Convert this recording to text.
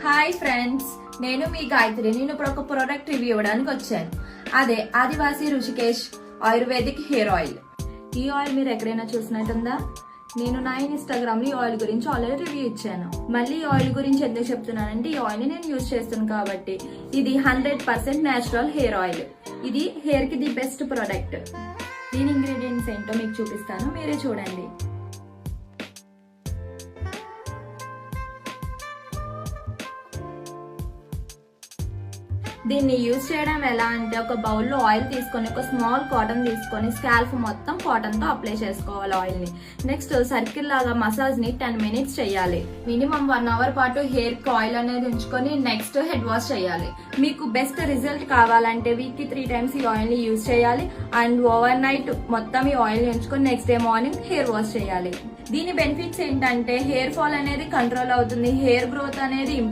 Hi friends, నేను మీ గాయత్రి. నేను ఇప్పుడు ఒక ప్రోడక్ట్ రివ్యూ ఇవ్వడానికి వచ్చాను. అదే ఆదివాసీ రుషికేష్ ఆయుర్వేదిక్ హెయిర్ ఆయిల్. ఈ ఆయిల్ మీరు ఎక్కడైనా చూసినట్టుందా? నేను నా ఇన్స్టాగ్రామ్ లో ఈ ఆయిల్ గురించి ఆల్రెడీ రివ్యూ ఇచ్చాను. మళ్ళీ ఈ ఆయిల్ గురించి ఎందుకు చెప్తున్నానంటే ఈ ఆయిల్ ని నేను యూజ్ చేస్తాను కాబట్టి. ఇది 100% నేచురల్ హెయిర్ ఆయిల్. ఇది హెయిర్ కి ది బెస్ట్ ప్రోడక్ట్. దీని ఇంగ్రీడియంట్స్ ఏంటో మీకు చూపిస్తాను, మీరే చూడండి. దీన్ని యూజ్ చేయడం ఎలా అంటే, ఒక బౌల్లో ఆయిల్ తీసుకొని ఒక స్మాల్ కాటన్ తీసుకొని స్కాల్ఫ్ మొత్తం కాటన్ తో అప్లై చేసుకోవాలి ఆయిల్ ని. నెక్స్ట్ సర్కిల్ లాగా మసాజ్ ని 10 minutes చేయాలి. మినిమం 1 hour పాటు హెయిర్ కి ఆయిల్ అనేది ఉంచుకొని నెక్స్ట్ హెడ్ వాష్ చేయాలి. మీకు బెస్ట్ రిజల్ట్ కావాలంటే వీక్ కి 3 times ఈ ఆయిల్ ని యూజ్ చేయాలి. అండ్ ఓవర్ నైట్ మొత్తం ఈ ఆయిల్ ని ఉంచుకొని next day morning hair wash చేయాలి. దీని బెనిఫిట్స్ ఏంటంటే హెయిర్ ఫాల్ అనేది కంట్రోల్ అవుతుంది, హెయిర్ గ్రోత్ అనేది